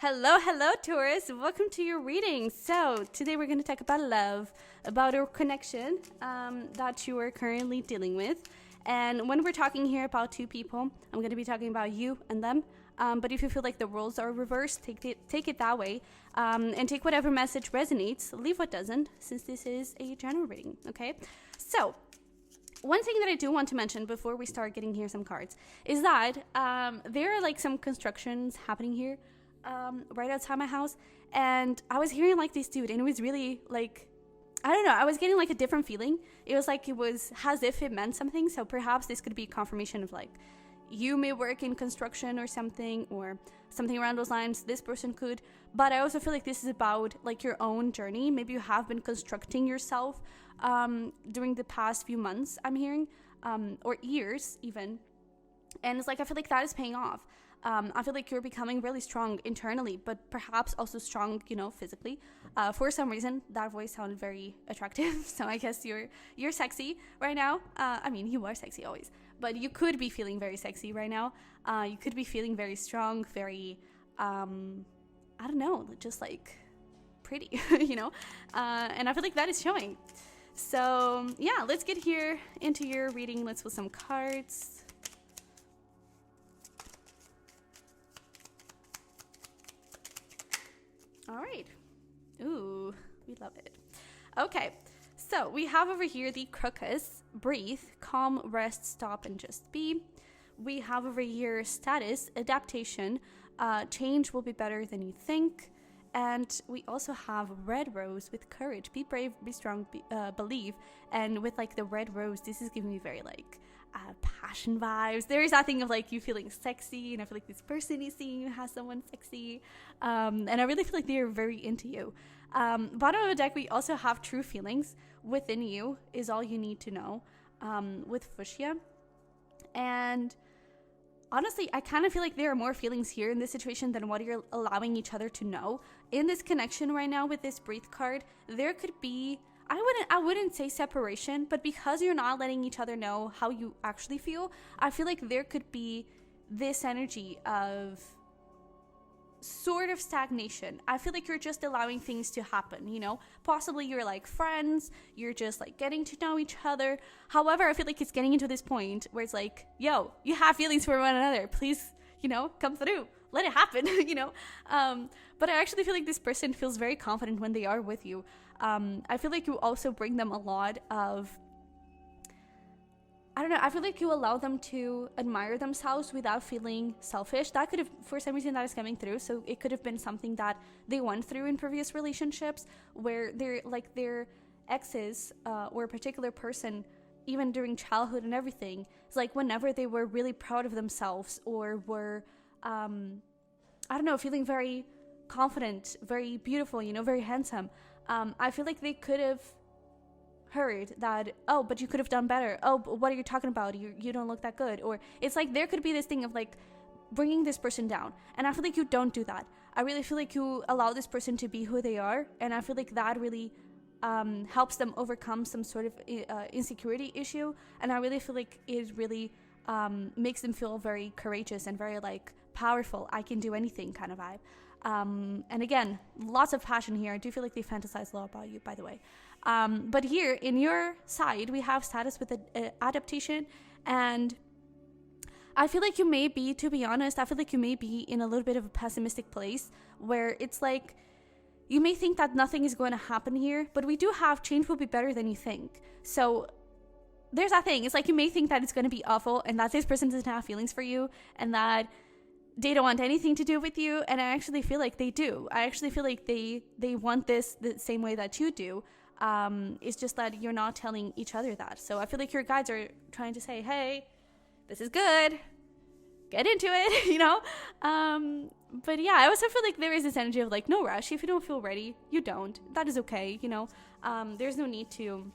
Hello, Taurus. Welcome to your reading. So, today we're going to talk about love, about a connection that you are currently dealing with. And when we're talking here about two people, I'm going to be talking about you and them. But if you feel like the roles are reversed, take it that way. And take whatever message resonates, leave what doesn't, since this is a general reading, okay? So, one thing that I do want to mention before we start getting here some cards is that there are like some constructions happening here right outside my house, and I was hearing like this dude, and it was really like, I don't know, I was getting like a different feeling. It was like it was as if it meant something. So perhaps this could be confirmation of like you may work in construction or something around those lines. This person could, but I also feel like this is about like your own journey. Maybe you have been constructing yourself during the past few months, I'm hearing, or years even, and it's like I feel like that is paying off. I feel like you're becoming really strong internally, but perhaps also strong, physically. For some reason, that voice sounded very attractive. So I guess you're sexy right now. I mean, you are sexy always, but you could be feeling very sexy right now. You could be feeling very strong, very, I don't know, just like pretty, and I feel like that is showing. So yeah, let's get here into your reading. Let's pull some cards. All right. Ooh, we love it. Okay, so we have over here the crocus, breathe, calm, rest, stop, and just be. We have over here status, adaptation, change will be better than you think. And we also have red rose with courage, be brave, be strong, believe. And with like the red rose, this is giving me very like passion vibes. There is that thing of like you feeling sexy, and I feel like this person is seeing you as someone sexy, and I really feel like they are very into you. Bottom of the deck, we also have true feelings within you is all you need to know, with fuchsia. And honestly, I kind of feel like there are more feelings here in this situation than what you're allowing each other to know. In this connection right now with this breathe card, there could be, I wouldn't say separation, but because you're not letting each other know how you actually feel, I feel like there could be this energy of sort of stagnation. I feel like you're just allowing things to happen, Possibly you're like friends, you're just like getting to know each other. However, I feel like it's getting into this point where it's like, yo, you have feelings for one another. Please, come through. Let it happen, But I actually feel like this person feels very confident when they are with you. I feel like you also bring them a lot of, I don't know, I feel like you allow them to admire themselves without feeling selfish. That could have, for some reason, that is coming through. So it could have been something that they went through in previous relationships where they're like their exes or a particular person, even during childhood and everything, it's like whenever they were really proud of themselves or were, I don't know, feeling very confident, very beautiful, very handsome. I feel like they could have heard that, oh, but you could have done better. Oh, but what are you talking about? You don't look that good. Or it's like there could be this thing of like bringing this person down. And I feel like you don't do that. I really feel like you allow this person to be who they are. And I feel like that really helps them overcome some sort of insecurity issue. And I really feel like it really makes them feel very courageous and very like powerful. I can do anything kind of vibe. And again, lots of passion here. I do feel like they fantasize a lot about you, by the way. But here in your side, we have status with adaptation. And I feel like you may be, to be honest, I feel like you may be in a little bit of a pessimistic place where it's like, you may think that nothing is going to happen here, but we do have change will be better than you think. So there's that thing. It's like you may think that it's going to be awful and that this person doesn't have feelings for you and that they don't want anything to do with you. And I actually feel like they do. I actually feel like they want this the same way that you do. It's just that you're not telling each other that. So I feel like your guides are trying to say, hey, this is good. Get into it, But yeah, I also feel like there is this energy of like, no rush. If you don't feel ready, you don't. That is okay, There's no need to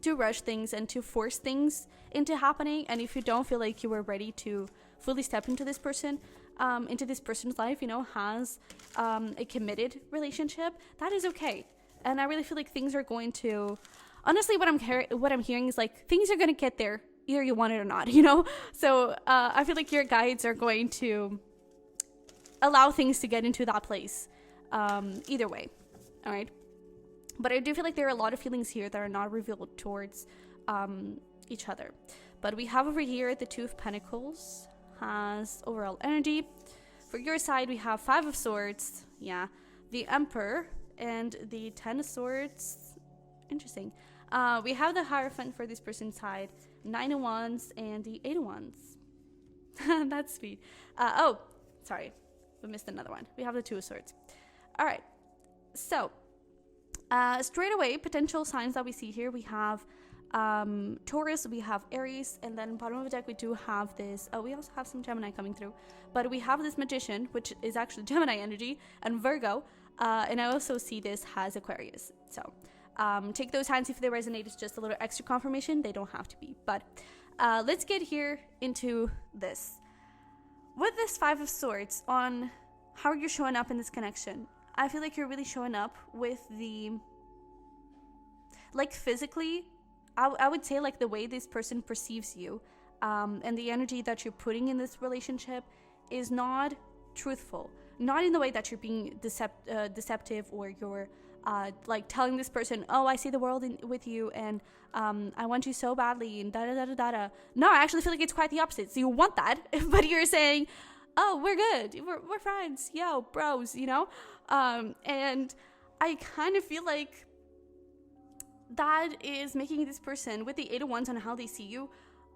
rush things and to force things into happening. And if you don't feel like you were ready to fully step into this person, into this person's life, has a committed relationship, that is okay. And I really feel like things are going to, honestly, what I'm hearing is like things are going to get there either you want it or not, So I feel like your guides are going to allow things to get into that place. Either way, all right. But I do feel like there are a lot of feelings here that are not revealed towards each other. But we have over here the Two of Pentacles has overall energy. For your side, we have Five of Swords, yeah, the Emperor, and the Ten of Swords. Interesting. We have the Hierophant for this person's side, Nine of Wands, and the Eight of Wands. That's sweet. Oh, sorry, we missed another one. We have the Two of Swords. All right, so straight away, potential signs that we see here, we have Taurus, we have Aries, and then bottom of the deck we do have this, we also have some Gemini coming through, but we have this Magician, which is actually Gemini energy, and Virgo, and I also see this has Aquarius. So take those hands if they resonate. It's just a little extra confirmation. They don't have to be, but let's get here into this. With this Five of Swords, on how you're showing up in this connection, I feel like you're really showing up with the, like, physically, I would say, like, the way this person perceives you, and the energy that you're putting in this relationship is not truthful. Not in the way that you're being deceptive, or you're like telling this person, oh, I see the world with you, and I want you so badly, and da-da-da-da-da. No, I actually feel like it's quite the opposite. So you want that, but you're saying, oh, we're good, we're friends, yo, bros, you know? And I kind of feel like that is making this person, with the Eight of Wands on how they see you,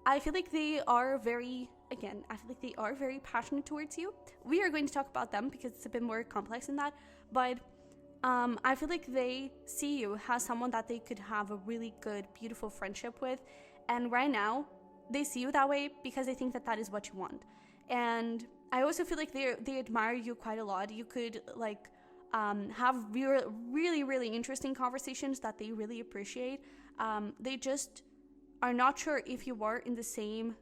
I feel like they are very, again, I feel like they are very passionate towards you. We are going to talk about them because it's a bit more complex than that, but I feel like they see you as someone that they could have a really good, beautiful friendship with, and right now they see you that way because they think that that is what you want. And I also feel like they admire you quite a lot. You could, like, have really, really interesting conversations that they really appreciate. They just are not sure if you are in the same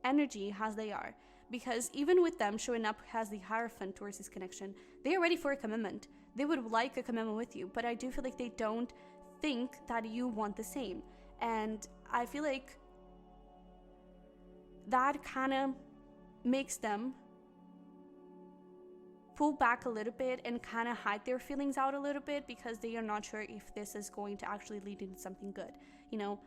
energy as they are, because even with them showing up as the Hierophant towards this connection, they are ready for a commitment. They would like a commitment with you, but I do feel like they don't think that you want the same. And I feel like that kind of makes them pull back a little bit and kind of hide their feelings out a little bit, because they are not sure if this is going to actually lead into something good, you know?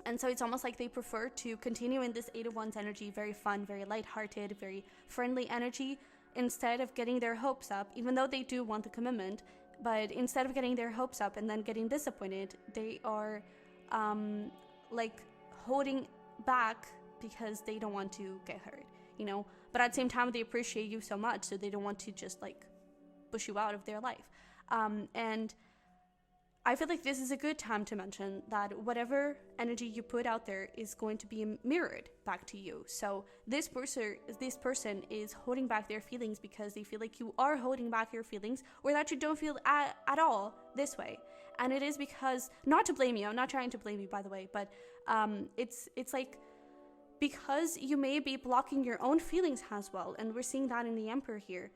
And so it's almost like they prefer to continue in this Eight of Wands energy, very fun, very lighthearted, very friendly energy, instead of getting their hopes up, even though they do want the commitment. But instead of getting their hopes up and then getting disappointed, they are like holding back because they don't want to get hurt, you know? But at the same time, they appreciate you so much, so they don't want to just, like, push you out of their life. And I feel like this is a good time to mention that whatever energy you put out there is going to be mirrored back to you. So this person is holding back their feelings because they feel like you are holding back your feelings, or that you don't feel at all this way. And it is because, not to blame you, I'm not trying to blame you, by the way, but it's like, because you may be blocking your own feelings as well, and we're seeing that in the Emperor here.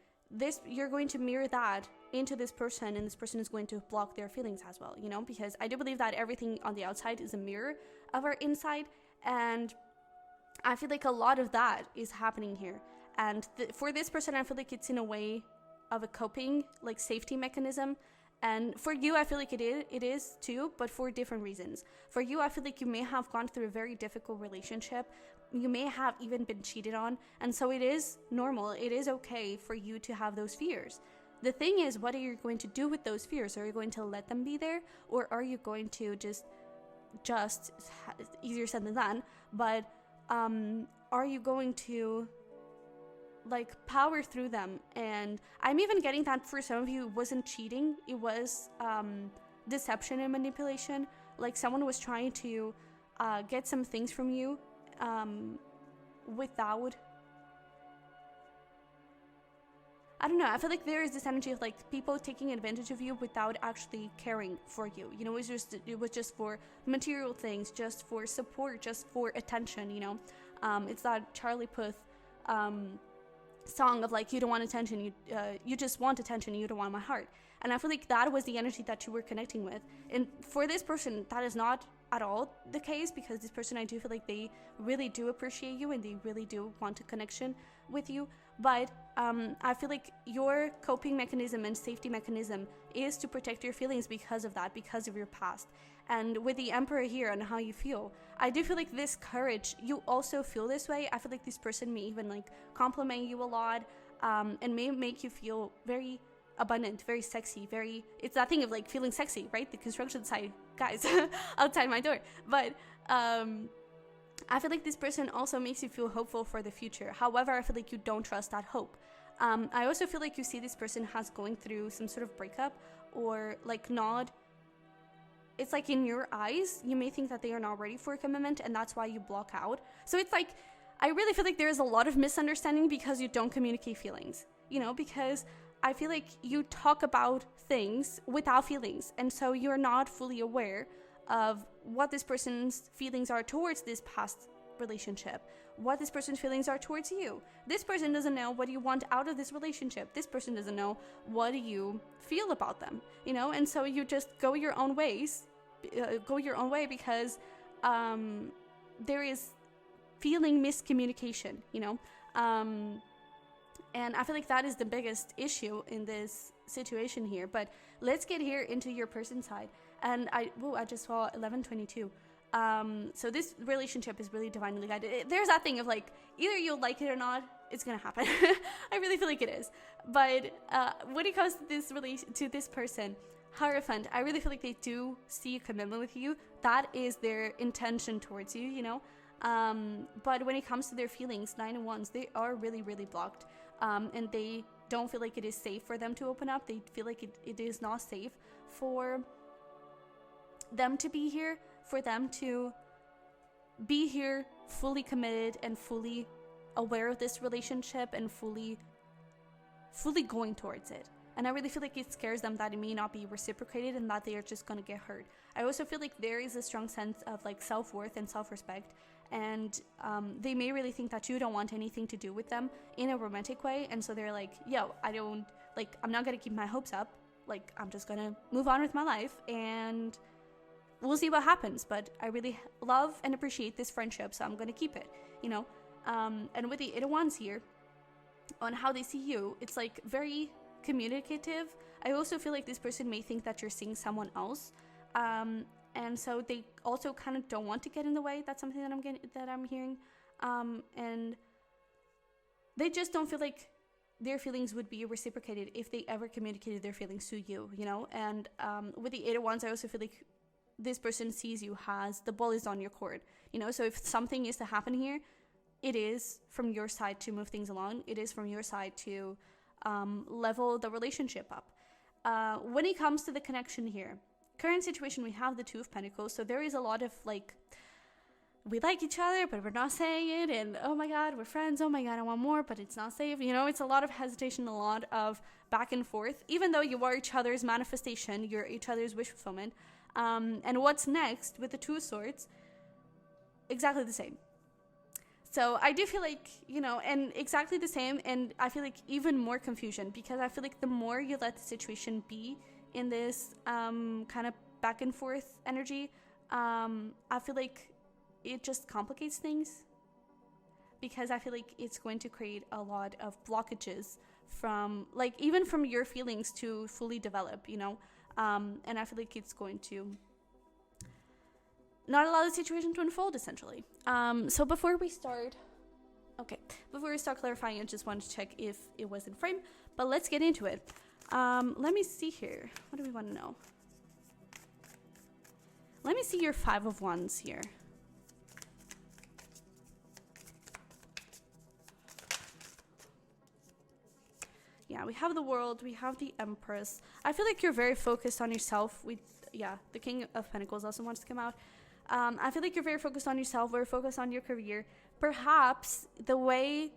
You're going to mirror that into this person, and this person is going to block their feelings as well, you know, because I do believe that everything on the outside is a mirror of our inside, and I feel like a lot of that is happening here. And for this person, I feel like it's in a way of a coping, like, safety mechanism. And for you, I feel like it is too, but for different reasons. For you, I feel like you may have gone through a very difficult relationship. You may have even been cheated on. And so it is normal. It is okay for you to have those fears. The thing is, what are you going to do with those fears? Are you going to let them be there? Or are you going to just easier said than done, but are you going to, like, power through them? And I'm even getting that for some of you, it wasn't cheating, it was deception and manipulation. Like, someone was trying to get some things from you without, I don't know, I feel like there is this energy of, like, people taking advantage of you without actually caring for you, you know? It was just for material things, just for support, just for attention, you know? It's that Charlie Puth song of, like, you don't want attention, you just want attention, you don't want my heart. And I feel like that was the energy that you were connecting with. And for this person, that is not at all the case, because this person, I do feel like they really do appreciate you and they really do want a connection with you. But I feel like your coping mechanism and safety mechanism is to protect your feelings because of that, because of your past. And with the Emperor here and how you feel, I do feel like this courage, you also feel this way. I feel like this person may even like compliment you a lot, and may make you feel very abundant, very sexy, very, it's that thing of like feeling sexy, right? The construction site guys outside my door. But I feel like this person also makes you feel hopeful for the future. However, I feel like you don't trust that hope. I also feel like you see this person has going through some sort of breakup, or like not, it's like in your eyes, you may think that they are not ready for a commitment, and that's why you block out. So it's like, I really feel like there is a lot of misunderstanding because you don't communicate feelings, you know, because I feel like you talk about things without feelings, and so you're not fully aware of what this person's feelings are towards this past relationship, what this person's feelings are towards you. This person doesn't know what you want out of this relationship. This person doesn't know what you feel about them, you know, and so you just go your own ways, because there is feeling miscommunication, you know. And I feel like that is the biggest issue in this situation here. But let's get here into your person side. And I just saw 1122. So this relationship is really divinely guided. There's that thing of like, either you'll like it or not, it's gonna happen. I really feel like it is. But when it comes to this person, Hierophant, I really feel like they do see a commitment with you. That is their intention towards you, you know. But when it comes to their feelings, 9 of Wands, they are really, really blocked. And they don't feel like it is safe for them to open up. They feel like it is not safe for them to be here, for them to be here fully committed and fully aware of this relationship and fully going towards it. And I really feel like it scares them that it may not be reciprocated and that they are just going to get hurt. I also feel like there is a strong sense of like self-worth and self-respect. And they may really think that you don't want anything to do with them in a romantic way. And so they're like, yo, I'm not going to keep my hopes up. Like, I'm just going to move on with my life and we'll see what happens. But I really love and appreciate this friendship, so I'm going to keep it, you know. And with the Eight of Wands here, on how they see you, it's like very communicative. I also feel like this person may think that you're seeing someone else. And so they also kind of don't want to get in the way. That's something that I'm hearing. And they just don't feel like their feelings would be reciprocated if they ever communicated their feelings to you, you know? And with the Eight of Wands, I also feel like this person sees you as the ball is on your court, you know? So if something is to happen here, it is from your side to move things along. It is from your side to level the relationship up. When it comes to the connection here, current situation, we have the Two of Pentacles. So there is a lot of like, we like each other, but we're not saying it. And oh my God, we're friends. Oh my God, I want more, but it's not safe. You know, it's a lot of hesitation, a lot of back and forth. Even though you are each other's manifestation, you're each other's wish fulfillment. And what's next with the Two of Swords? Exactly the same. So I do feel like, you know, and exactly the same. And I feel like even more confusion, because I feel like the more you let the situation be in this kind of back and forth energy, I feel like it just complicates things, because I feel like it's going to create a lot of blockages from like even from your feelings to fully develop, you know. And I feel like it's going to not allow the situation to unfold, essentially. So before we start clarifying, I just wanted to check if it was in frame, but let's get into it. Let me see here. What do we want to know? Let me see your Five of Wands here. Yeah, we have the World, we have the Empress. I feel like you're very focused on yourself. The King of Pentacles also wants to come out. I feel like you're very focused on yourself, very focused on your career. Perhaps the way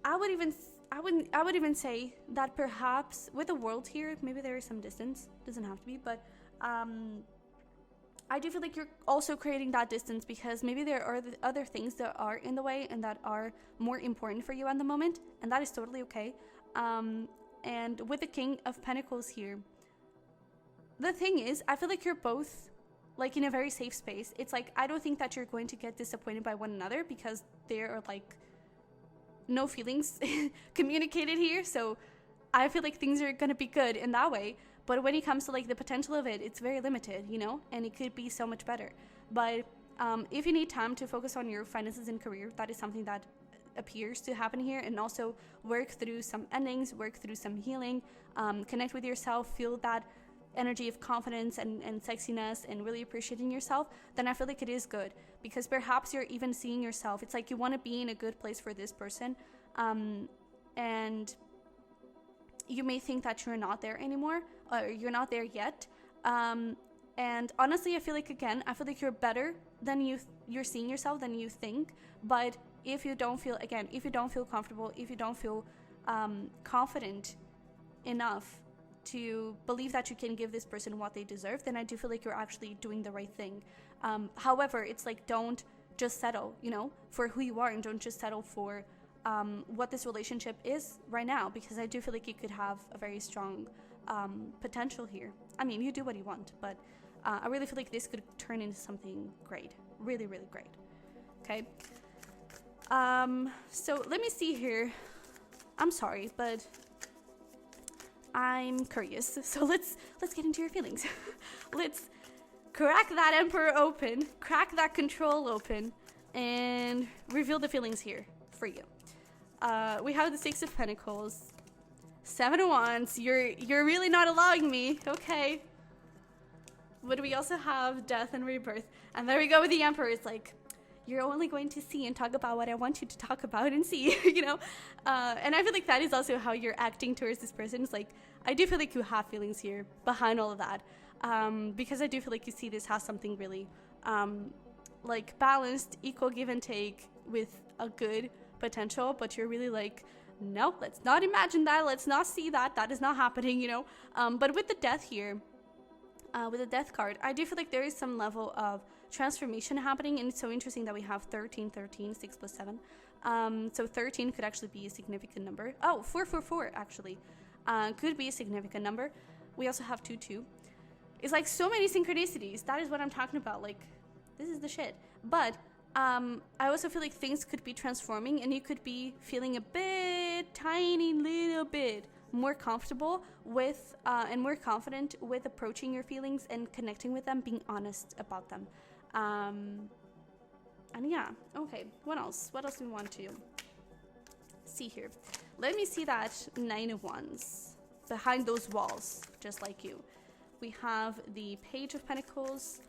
I would even say that perhaps with the World here, maybe there is some distance. Doesn't have to be, but I do feel like you're also creating that distance because maybe there are other things that are in the way and that are more important for you at the moment, and that is totally okay. And with the King of Pentacles here, the thing is, I feel like you're both like in a very safe space. It's like, I don't think that you're going to get disappointed by one another, because there are like no feelings communicated here. So I feel like things are going to be good in that way. But when it comes to like the potential of it, it's very limited, you know, and it could be so much better. But if you need time to focus on your finances and career, that is something that appears to happen here. And also work through some endings, work through some healing, connect with yourself, feel that energy of confidence and sexiness and really appreciating yourself, then I feel like it is good. Because perhaps you're even seeing yourself. It's like you want to be in a good place for this person. And you may think that you're not there anymore, or you're not there yet. And honestly, I feel like, again, I feel like you're better than you're seeing yourself than you think. But if you don't feel comfortable, if you don't feel confident enough to believe that you can give this person what they deserve, then I do feel like you're actually doing the right thing. However, it's like, don't just settle, you know, for who you are, and don't just settle for what this relationship is right now, because I do feel like you could have a very strong potential here. I mean, you do what you want, but I really feel like this could turn into something great. Really, really great. Okay. So let me see here. I'm sorry, but I'm curious. So let's get into your feelings. Let's crack that Emperor open, crack that Control open, and reveal the feelings here for you. We have the Six of Pentacles, Seven of Wands. You're really not allowing me. Okay. But we also have Death and Rebirth. And there we go with the Emperor. It's like, you're only going to see and talk about what I want you to talk about and see, you know? And I feel like that is also how you're acting towards this person. It's like, I do feel like you have feelings here behind all of that. Because I do feel like you see this as something really, like balanced, equal give and take with a good potential. But you're really like, no, let's not imagine that. Let's not see that. That is not happening, you know? But with the Death here, with the Death card, I do feel like there is some level of transformation happening. And it's so interesting that we have 13, 6 plus 7. So 13 could actually be a significant number. Oh, 4 actually could be a significant number. We also have 2. It's like so many synchronicities. That is what I'm talking about. Like, this is the shit. But I also feel like things could be transforming, and you could be feeling a bit, tiny little bit more comfortable with and more confident with approaching your feelings and connecting with them, being honest about them. And yeah, okay, what else do we want to see here? Let me see that Nine of Wands behind those walls, just like you. We have the Page of Pentacles,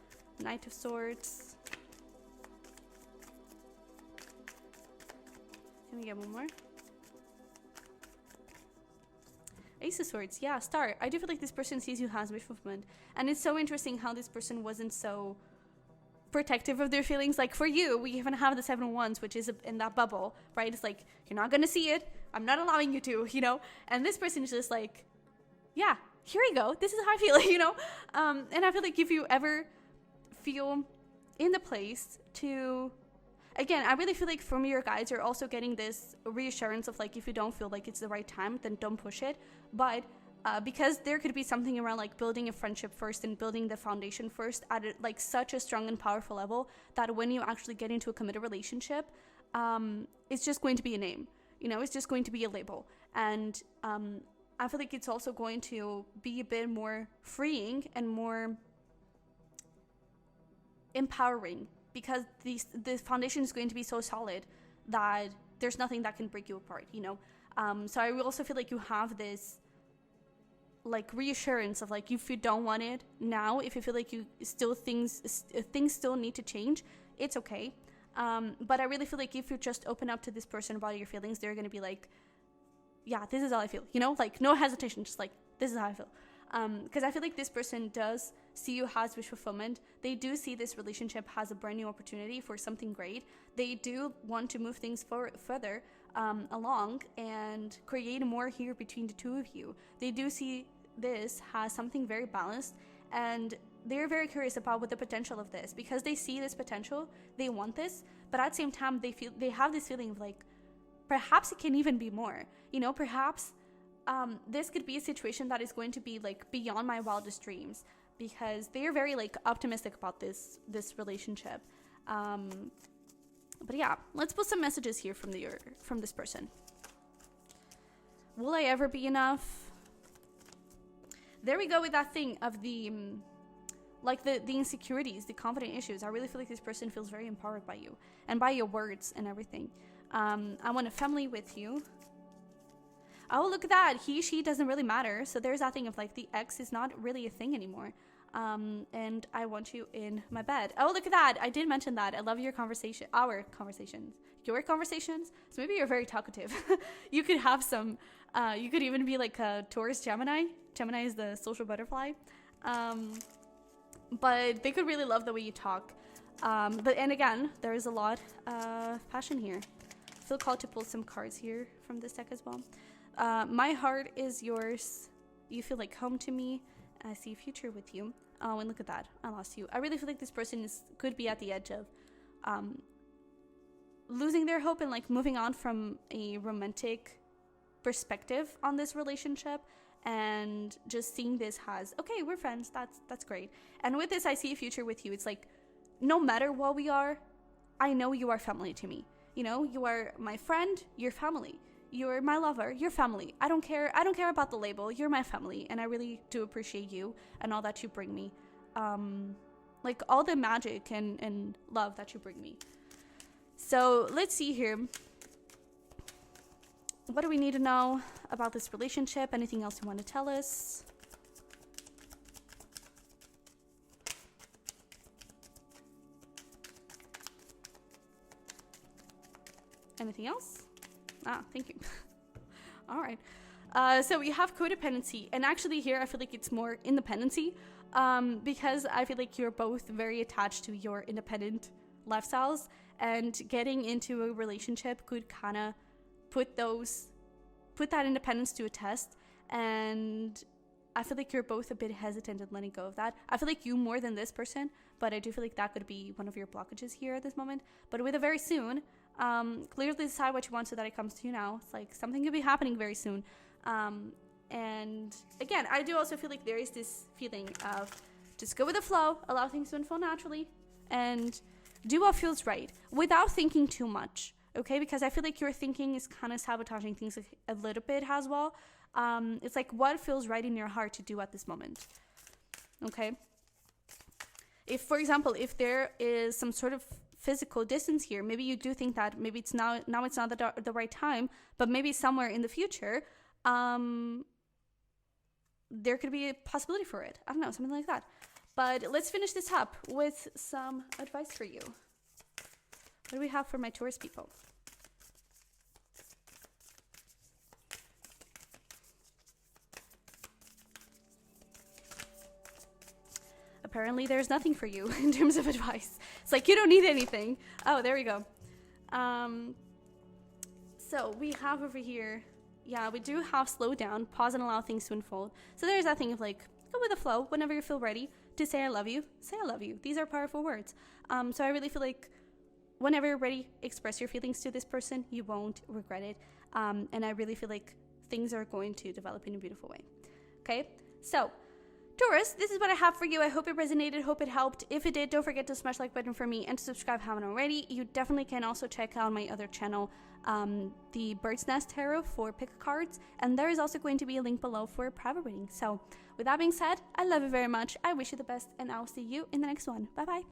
Knight of Swords. Can we get one more? Ace of Swords, yeah, Star. I do feel like this person sees you as wish fulfillment. And it's so interesting how this person wasn't so protective of their feelings. Like for you, we even have the Seven of Wands, which is in that bubble, right? It's like, you're not gonna see it. I'm not allowing you to, you know? And this person is just like, yeah, here you go. This is how I feel, you know? And I feel like if you ever feel in the place to... Again, I really feel like from your guides, you're also getting this reassurance of like, if you don't feel like it's the right time, then don't push it. But because there could be something around like building a friendship first and building the foundation first at like such a strong and powerful level that when you actually get into a committed relationship, it's just going to be a name, you know, it's just going to be a label. And I feel like it's also going to be a bit more freeing and more empowering, because the foundation is going to be so solid that there's nothing that can break you apart, you know? So I also feel like you have this like reassurance of like, if you don't want it now, if you feel like you still things still need to change, it's okay. But I really feel like if you just open up to this person about your feelings, they're going to be like, yeah, this is how I feel, you know? Like no hesitation, just like, this is how I feel. Because I feel like this person does see you as wish fulfillment. They do see this relationship as a brand new opportunity for something great. They do want to move things further along and create more here between the two of you. They do see this as something very balanced, and they're very curious about what the potential of this, because they see this potential, they want this, but at the same time they have this feeling of like, perhaps it can even be more, you know? Perhaps this could be a situation that is going to be like beyond my wildest dreams. because they are very like optimistic about this relationship. But yeah, let's put some messages here from this person. Will I ever be enough? There we go with that thing of the like the insecurities, the confident issues. I really feel like this person feels very empowered by you and by your words and everything. I want a family with you. Oh, look at that. He, she doesn't really matter. So there's that thing of like the ex is not really a thing anymore. And I want you in my bed. Oh, look at that. I did mention that. I love your conversation, our conversations, your conversations. So maybe you're very talkative. You could have some, you could even be like a Taurus Gemini. Gemini is the social butterfly. But they could really love the way you talk. And again, there is a lot of passion here. I feel called to pull some cards here from this deck as well. My heart is yours. You feel like home to me. I see a future with you. Oh, and look at that. I lost you. I really feel like this person could be at the edge of losing their hope and like moving on from a romantic perspective on this relationship, and just seeing this as, okay, we're friends. That's great. And with this, I see a future with you. It's like, no matter what we are, I know you are family to me. You know, you are my friend, you're family. You're my lover, you're family. I don't care about the label. You're my family, and I really do appreciate you and all that you bring me. Like all the magic and love that you bring me. So let's see here. What do we need to know about this relationship? Anything else you want to tell us? Anything else? Ah, thank you. All right. So we have codependency. And actually here, I feel like it's more independency. Because I feel like you're both very attached to your independent lifestyles. And getting into a relationship could kind of put that independence to a test. And I feel like you're both a bit hesitant in letting go of that. I feel like you more than this person. But I do feel like that could be one of your blockages here at this moment. But with a very soon... clearly decide what you want so that it comes to you now. It's like something could be happening very soon. And again, I do also feel like there is this feeling of just go with the flow, allow things to unfold naturally, and do what feels right without thinking too much. Okay, because I feel like your thinking is kind of sabotaging things a little bit as well. It's like what feels right in your heart to do at this moment. Okay. If, for example, if there is some sort of physical distance here, maybe you do think that maybe it's now it's not the right time, but maybe somewhere in the future, there could be a possibility for it. I don't know, something like that. But let's finish this up with some advice for you. What do we have for my Taurus people? Apparently there's nothing for you in terms of advice. It's like you don't need anything. Oh, there we go. So we have over here, yeah, we do have slow down, pause and allow things to unfold. So there's that thing of like, go with the flow. Whenever you feel ready to say I love you, say I love you. These are powerful words. So I really feel like whenever you're ready, express your feelings to this person. You won't regret it. And I really feel like things are going to develop in a beautiful way. Okay, so Taurus, this is what I have for you. I hope it resonated, hope it helped. If it did, don't forget to smash the like button for me and to subscribe if you haven't already. You definitely can also check out my other channel, the Bird's Nest Tarot for pick cards. And there is also going to be a link below for a private reading. So with that being said, I love you very much. I wish you the best and I'll see you in the next one. Bye-bye.